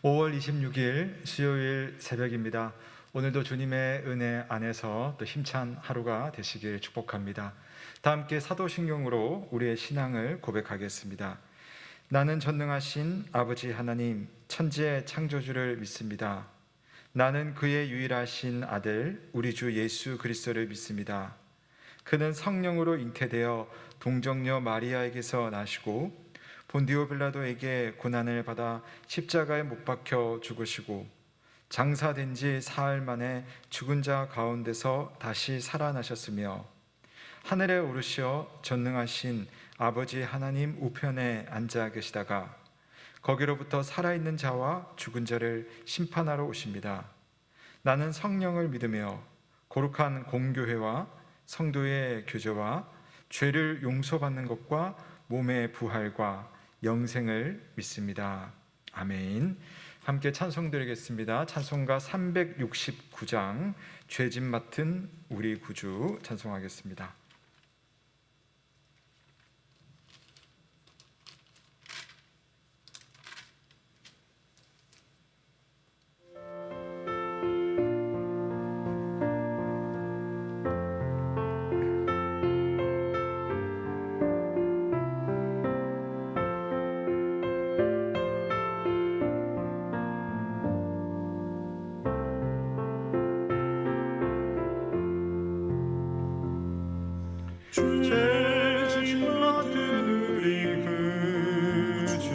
5월 26일 수요일 새벽입니다. 오늘도 주님의 은혜 안에서 또 힘찬 하루가 되시길 축복합니다. 다 함께 사도신경으로 우리의 신앙을 고백하겠습니다. 나는 전능하신 아버지 하나님, 천지의 창조주를 믿습니다. 나는 그의 유일하신 아들 우리 주 예수 그리스도를 믿습니다. 그는 성령으로 잉태되어 동정녀 마리아에게서 나시고 본디오 빌라도에게 고난을 받아 십자가에 못 박혀 죽으시고 장사된 지 사흘 만에 죽은 자 가운데서 다시 살아나셨으며 하늘에 오르시어 전능하신 아버지 하나님 우편에 앉아 계시다가 거기로부터 살아있는 자와 죽은 자를 심판하러 오십니다. 나는 성령을 믿으며 거룩한 공교회와 성도의 교제와 죄를 용서받는 것과 몸의 부활과 영생을 믿습니다. 아멘. 함께 찬송 드리겠습니다. 찬송가 369장 죄짐 맡은 우리 구주 찬송하겠습니다. 죄짐 맡은 우리 구주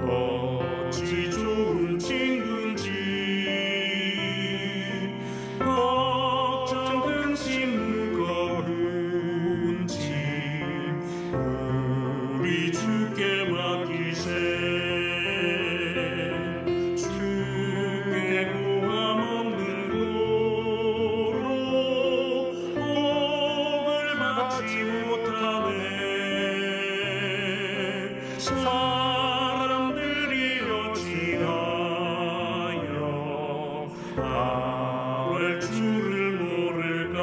어찌 좋은 친구인지 걱정 근심 무거운 짐 우리 주께 맡기세. 주께 고함 없는 고로 받지 못하네. 사람들이 어찌하여 아랠 줄을 모를까.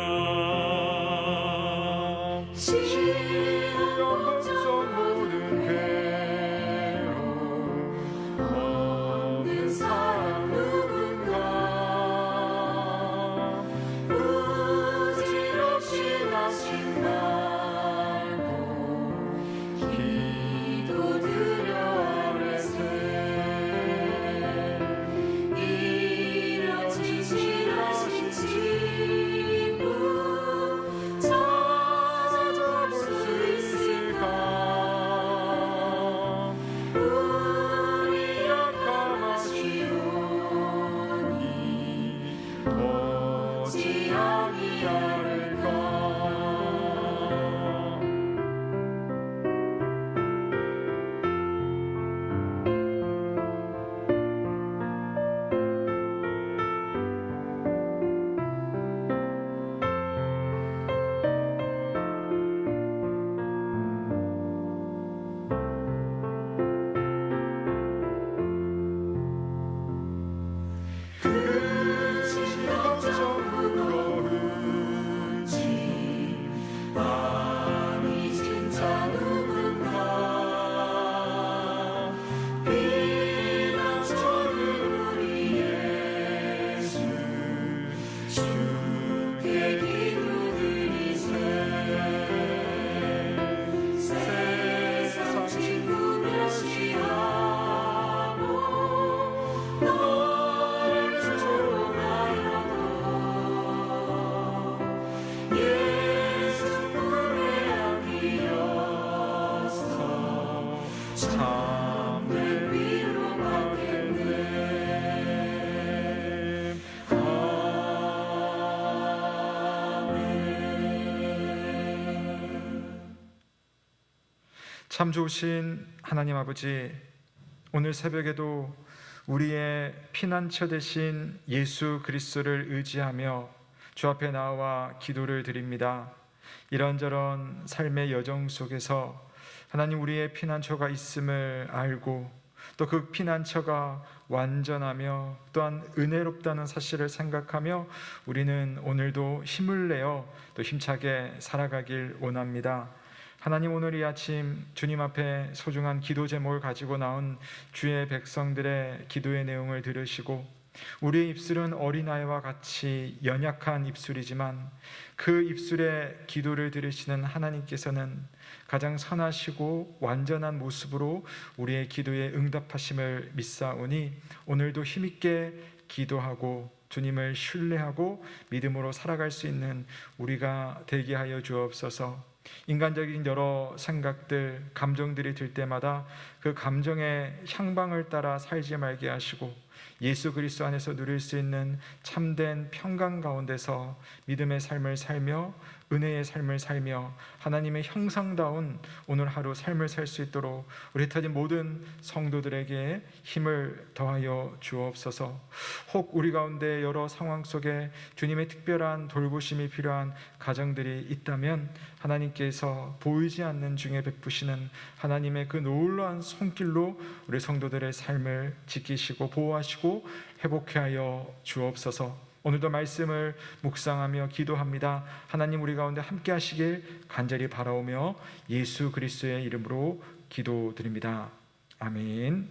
시험 모든 괴로움 없는 사람 누군가 부질없이 나신 말고 기도드려 아뢰세. 이런 진실하신 친구 찾아볼 수 있을까. 우리 약함하시오니 어찌 아니하를까. 근심 걱정 무거운 짐 많이 진짜 누군가 비난처는 우리 예수 주께 기도드리세. 세상 친구 멸시하고 너를 조롱하여도 예수 품에 안기어서 참된 위로받겠네. 아멘. 참 좋으신 하나님 아버지, 오늘 새벽에도 우리의 피난처 되신 예수 그리스도를 의지하며 주 앞에 나와 기도를 드립니다. 이런저런 삶의 여정 속에서 하나님 우리의 피난처가 있음을 알고 또 그 피난처가 완전하며 또한 은혜롭다는 사실을 생각하며 우리는 오늘도 힘을 내어 또 힘차게 살아가길 원합니다. 하나님, 오늘 이 아침 주님 앞에 소중한 기도 제목을 가지고 나온 주의 백성들의 기도의 내용을 들으시고, 우리의 입술은 어린아이와 같이 연약한 입술이지만 그 입술의 기도를 들으시는 하나님께서는 가장 선하시고 완전한 모습으로 우리의 기도에 응답하심을 믿사오니, 오늘도 힘있게 기도하고 주님을 신뢰하고 믿음으로 살아갈 수 있는 우리가 되게 하여 주옵소서. 인간적인 여러 생각들, 감정들이 들 때마다 그 감정의 향방을 따라 살지 말게 하시고, 예수 그리스도 안에서 누릴 수 있는 참된 평강 가운데서 믿음의 삶을 살며 은혜의 삶을 살며 하나님의 형상다운 오늘 하루 삶을 살 수 있도록 우리 흩어진 모든 성도들에게 힘을 더하여 주옵소서. 혹 우리 가운데 여러 상황 속에 주님의 특별한 돌보심이 필요한 가정들이 있다면, 하나님께서 보이지 않는 중에 베푸시는 하나님의 그 놀라운 손길로 우리 성도들의 삶을 지키시고 보호하시고 회복케 하여 주옵소서. 오늘도 말씀을 묵상하며 기도합니다. 하나님, 우리 가운데 함께 하시길 간절히 바라오며 예수 그리스도의 이름으로 기도드립니다. 아멘.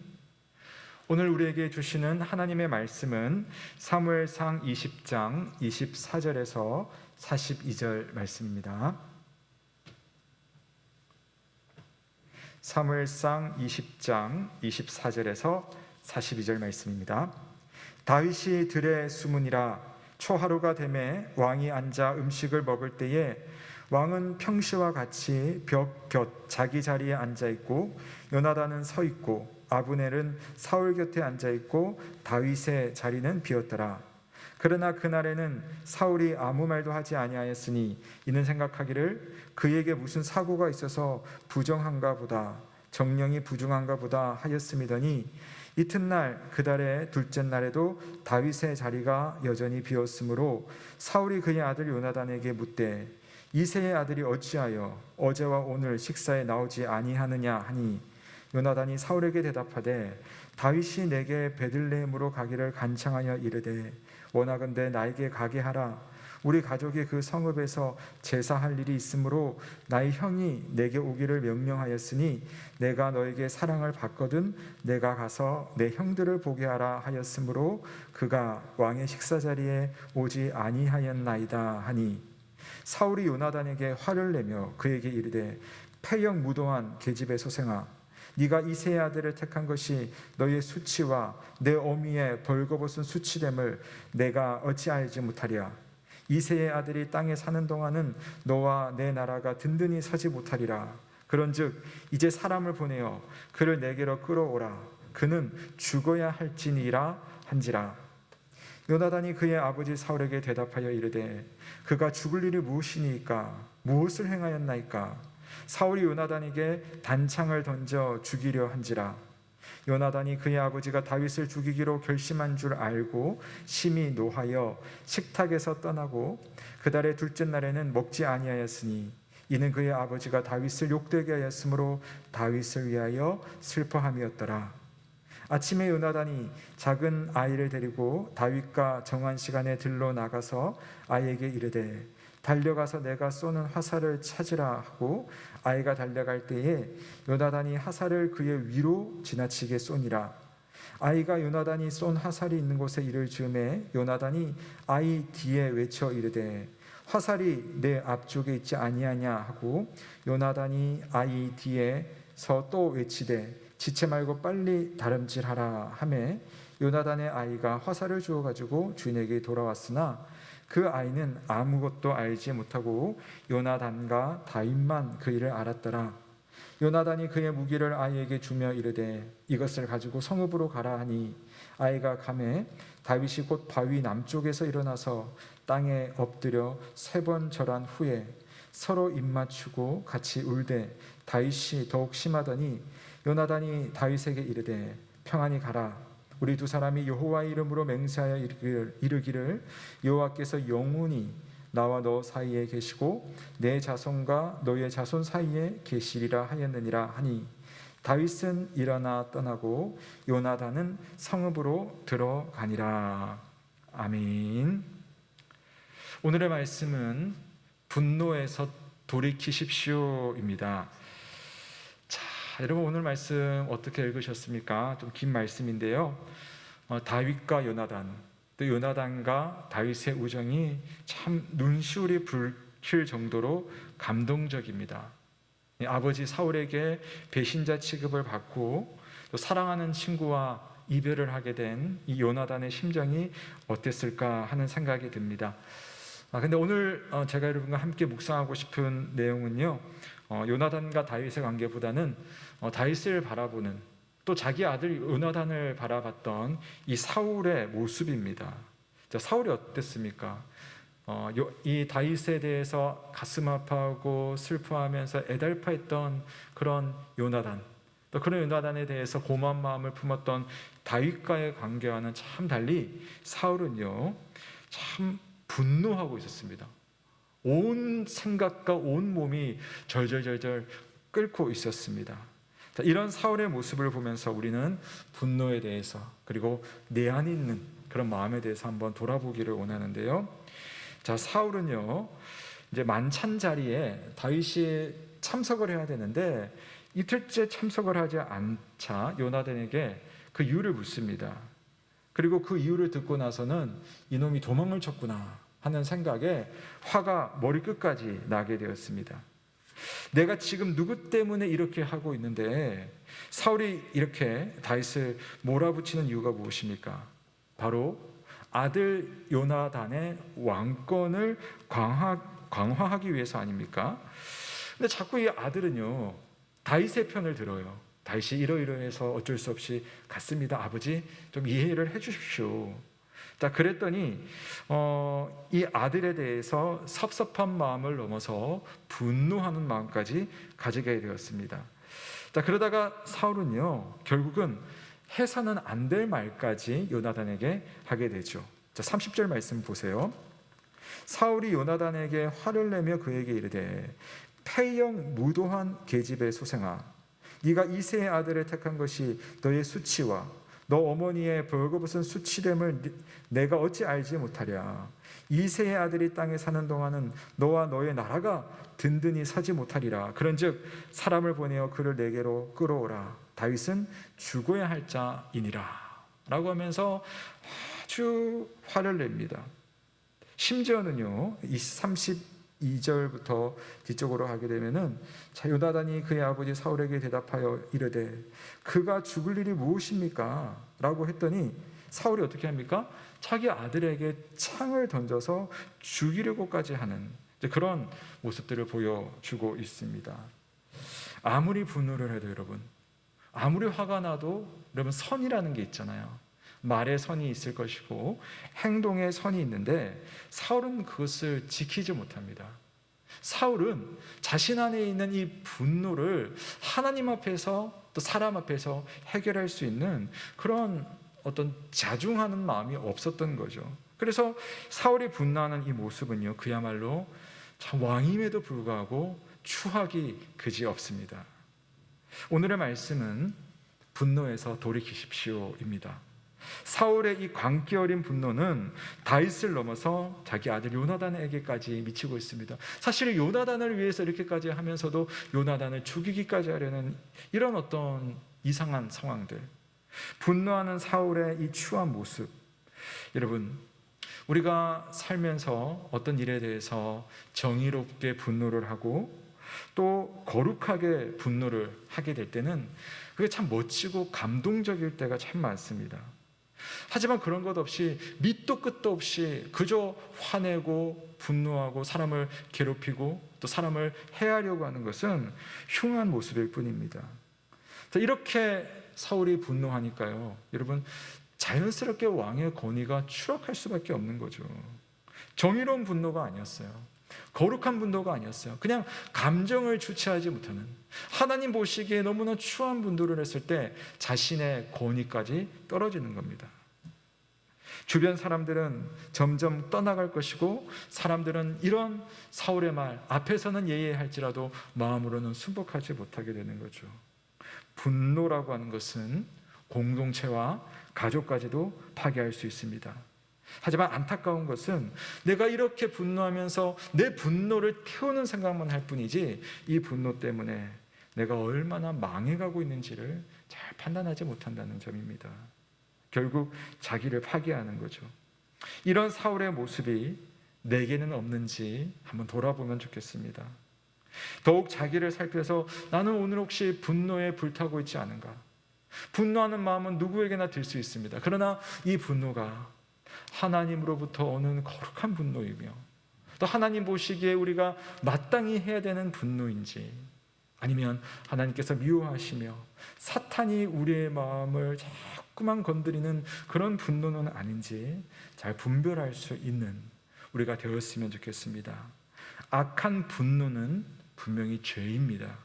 오늘 우리에게 주시는 하나님의 말씀은 사무엘상 20장 24절에서 42절 말씀입니다. 사무엘상 20장 24절에서 42절 말씀입니다. 다윗이 들에 숨으니라. 초하루가 되매 왕이 앉아 음식을 먹을 때에 왕은 평시와 같이 벽 곁 자기 자리에 앉아 있고, 요나단은 서 있고, 아브넬은 사울 곁에 앉아 있고, 다윗의 자리는 비었더라. 그러나 그날에는 사울이 아무 말도 하지 아니하였으니 이는 생각하기를 그에게 무슨 사고가 있어서 부정한가 보다, 정령이 부중한가 보다 하였음이더니, 이튿날 그 달의 둘째 날에도 다윗의 자리가 여전히 비었으므로 사울이 그의 아들 요나단에게 묻되, 이새의 아들이 어찌하여 어제와 오늘 식사에 나오지 아니하느냐 하니, 요나단이 사울에게 대답하되, 다윗이 내게 베들레헴으로 가기를 간청하여 이르되 원하건대 나에게 가게 하라. 우리 가족이 그 성읍에서 제사할 일이 있으므로 나의 형이 내게 오기를 명령하였으니 내가 너에게 사랑을 받거든 내가 가서 내 형들을 보게 하라 하였으므로 그가 왕의 식사 자리에 오지 아니하였나이다 하니, 사울이 요나단에게 화를 내며 그에게 이르되, 패역 무도한 계집의 소생아, 네가 이새의 아들을 택한 것이 너의 수치와 내 어미의 벌거벗은 수치됨을 내가 어찌 알지 못하랴. 이새의 아들이 땅에 사는 동안은 너와 내 나라가 든든히 서지 못하리라. 그런즉 이제 사람을 보내어 그를 내게로 끌어오라. 그는 죽어야 할지니라 한지라. 요나단이 그의 아버지 사울에게 대답하여 이르되, 그가 죽을 일이 무엇이니까? 무엇을 행하였나이까? 사울이 요나단에게 단창을 던져 죽이려 한지라. 요나단이 그의 아버지가 다윗을 죽이기로 결심한 줄 알고 심히 노하여 식탁에서 떠나고 그 달의 둘째 날에는 먹지 아니하였으니 이는 그의 아버지가 다윗을 욕되게 하였으므로 다윗을 위하여 슬퍼함이었더라. 아침에 요나단이 작은 아이를 데리고 다윗과 정한 시간에 들러 나가서 아이에게 이르되, 달려가서 내가 쏘는 화살을 찾으라 하고 아이가 달려갈 때에 요나단이 화살을 그의 위로 지나치게 쏘니라. 아이가 요나단이 쏜 화살이 있는 곳에 이를 즈음에 요나단이 아이 뒤에 외쳐 이르되, 화살이 내 앞쪽에 있지 아니하냐 하고 요나단이 아이 뒤에서 또 외치되, 지체 말고 빨리 다름질하라 하매 요나단의 아이가 화살을 주워 가지고 주인에게 돌아왔으나 그 아이는 아무것도 알지 못하고 요나단과 다윗만 그 일을 알았더라. 요나단이 그의 무기를 아이에게 주며 이르되, 이것을 가지고 성읍으로 가라 하니 아이가 가매 다윗이 곧 바위 남쪽에서 일어나서 땅에 엎드려 3번 절한 후에 서로 입맞추고 같이 울되 다윗이 더욱 심하더니 요나단이 다윗에게 이르되, 평안히 가라. 우리 두 사람이 여호와의 이름으로 맹세하여 이르기를 여호와께서 영원히 나와 너 사이에 계시고 내 자손과 너의 자손 사이에 계시리라 하였느니라 하니, 다윗은 일어나 떠나고 요나단은 성읍으로 들어가니라. 아멘. 오늘의 말씀은 분노에서 돌이키십시오입니다. 자, 여러분 오늘 말씀 어떻게 읽으셨습니까? 좀 긴 말씀인데요. 다윗과 요나단, 또 요나단과 다윗의 우정이 참 눈시울이 붉힐 정도로 감동적입니다. 아버지 사울에게 배신자 취급을 받고 또 사랑하는 친구와 이별을 하게 된 이 요나단의 심정이 어땠을까 하는 생각이 듭니다. 근데 오늘 제가 여러분과 함께 묵상하고 싶은 내용은요, 요나단과 다윗의 관계보다는 다윗을 바라보는, 또 자기 아들 요나단을 바라봤던 이 사울의 모습입니다. 자, 사울이 어땠습니까? 이 다윗에 대해서 가슴 아파하고 슬퍼하면서 애달파했던 그런 요나단, 또 그런 요나단에 대해서 고마운 마음을 품었던 다윗과의 관계와는 참 달리 사울은요, 참 분노하고 있었습니다. 온 생각과 온 몸이 절절절절 끓고 있었습니다. 자, 이런 사울의 모습을 보면서 우리는 분노에 대해서, 그리고 내 안에 있는 그런 마음에 대해서 한번 돌아보기를 원하는데요. 자, 사울은요, 이제 만찬 자리에 다윗이 참석을 해야 되는데 이틀째 참석을 하지 않자 요나단에게 그 이유를 묻습니다. 그리고 그 이유를 듣고 나서는 이놈이 도망을 쳤구나 하는 생각에 화가 머리끝까지 나게 되었습니다. 내가 지금 누구 때문에 이렇게 하고 있는데 사울이 이렇게 다윗을 몰아붙이는 이유가 무엇입니까? 바로 아들 요나단의 왕권을 강화하기 위해서 아닙니까? 근데 자꾸 이 아들은요, 다윗의 편을 들어요. 다윗이 이러이러해서 어쩔 수 없이 갔습니다. 아버지 좀 이해를 해주십시오. 자, 그랬더니 이 아들에 대해서 섭섭한 마음을 넘어서 분노하는 마음까지 가지게 되었습니다. 자, 그러다가 사울은요, 결국은 해서는 안 될 말까지 요나단에게 하게 되죠. 자, 30절 말씀 보세요. 사울이 요나단에게 화를 내며 그에게 이르되 패형 무도한 계집의 소생아, 네가 이새의 아들을 택한 것이 너의 수치와 너 어머니의 벌거벗은 수치됨을 내가 어찌 알지 못하랴. 이새의 아들이 땅에 사는 동안은 너와 너의 나라가 든든히 서지 못하리라. 그런즉 사람을 보내어 그를 내게로 끌어오라. 다윗은 죽어야 할 자이니라 라고 하면서 아주 화를 냅니다. 심지어는요, 이 32절부터 뒤쪽으로 하게 되면은, 자, 요나단이 그의 아버지 사울에게 대답하여 이르되 그가 죽을 일이 무엇입니까? 라고 했더니 사울이 어떻게 합니까? 자기 아들에게 창을 던져서 죽이려고까지 하는 그런 모습들을 보여주고 있습니다. 아무리 분노를 해도 여러분, 아무리 화가 나도 여러분, 선이라는 게 있잖아요. 말에 선이 있을 것이고 행동에 선이 있는데 사울은 그것을 지키지 못합니다. 사울은 자신 안에 있는 이 분노를 하나님 앞에서 또 사람 앞에서 해결할 수 있는 그런 어떤 자중하는 마음이 없었던 거죠. 그래서 사울이 분노하는 이 모습은요, 그야말로 참 왕임에도 불구하고 추하기 그지없습니다. 오늘의 말씀은 분노에서 돌이키십시오입니다. 사울의 이 광기 어린 분노는 다윗을 넘어서 자기 아들 요나단에게까지 미치고 있습니다. 사실 요나단을 위해서 이렇게까지 하면서도 요나단을 죽이기까지 하려는 이런 어떤 이상한 상황들, 분노하는 사울의 이 추한 모습, 여러분, 우리가 살면서 어떤 일에 대해서 정의롭게 분노를 하고 또 거룩하게 분노를 하게 될 때는 그게 참 멋지고 감동적일 때가 참 많습니다. 하지만 그런 것 없이 밑도 끝도 없이 그저 화내고 분노하고 사람을 괴롭히고 또 사람을 해하려고 하는 것은 흉한 모습일 뿐입니다. 이렇게 사울이 분노하니까요, 여러분, 자연스럽게 왕의 권위가 추락할 수밖에 없는 거죠. 정의로운 분노가 아니었어요. 거룩한 분노가 아니었어요. 그냥 감정을 주체하지 못하는, 하나님 보시기에 너무나 추한 분노를 했을 때 자신의 권위까지 떨어지는 겁니다. 주변 사람들은 점점 떠나갈 것이고 사람들은 이런 사울의 말 앞에서는 예의할지라도 마음으로는 순복하지 못하게 되는 거죠. 분노라고 하는 것은 공동체와 가족까지도 파괴할 수 있습니다. 하지만 안타까운 것은 내가 이렇게 분노하면서 내 분노를 태우는 생각만 할 뿐이지 이 분노 때문에 내가 얼마나 망해가고 있는지를 잘 판단하지 못한다는 점입니다. 결국 자기를 파괴하는 거죠. 이런 사울의 모습이 내게는 없는지 한번 돌아보면 좋겠습니다. 더욱 자기를 살펴서 나는 오늘 혹시 분노에 불타고 있지 않은가? 분노하는 마음은 누구에게나 들 수 있습니다. 그러나 이 분노가 하나님으로부터 오는 거룩한 분노이며 또 하나님 보시기에 우리가 마땅히 해야 되는 분노인지, 아니면 하나님께서 미워하시며 사탄이 우리의 마음을 자꾸만 건드리는 그런 분노는 아닌지 잘 분별할 수 있는 우리가 되었으면 좋겠습니다. 악한 분노는 분명히 죄입니다.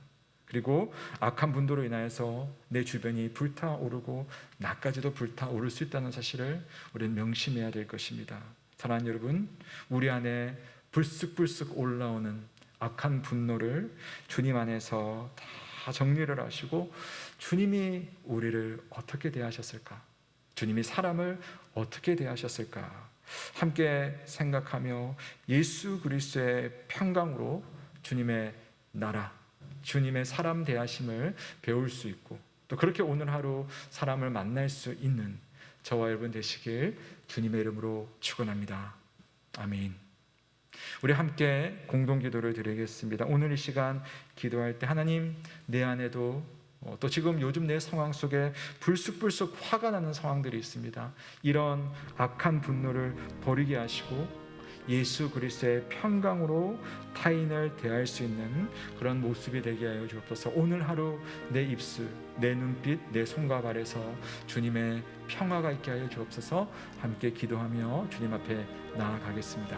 그리고 악한 분노로 인하여서 내 주변이 불타오르고 나까지도 불타오를 수 있다는 사실을 우리는 명심해야 될 것입니다. 사랑하는 여러분, 우리 안에 불쑥불쑥 올라오는 악한 분노를 주님 안에서 다 정리를 하시고 주님이 우리를 어떻게 대하셨을까? 주님이 사람을 어떻게 대하셨을까? 함께 생각하며 예수 그리스도의 평강으로 주님의 나라, 주님의 사람 대하심을 배울 수 있고 또 그렇게 오늘 하루 사람을 만날 수 있는 저와 여러분 되시길 주님의 이름으로 축원합니다. 아멘. 우리 함께 공동 기도를 드리겠습니다. 오늘 이 시간 기도할 때 하나님, 내 안에도 또 지금 요즘 내 상황 속에 불쑥불쑥 화가 나는 상황들이 있습니다. 이런 악한 분노를 버리게 하시고 예수 그리스도의 평강으로 타인을 대할 수 있는 그런 모습이 되게 하여 주옵소서. 오늘 하루 내 입술, 내 눈빛, 내 손과 발에서 주님의 평화가 있게 하여 주옵소서. 함께 기도하며 주님 앞에 나아가겠습니다.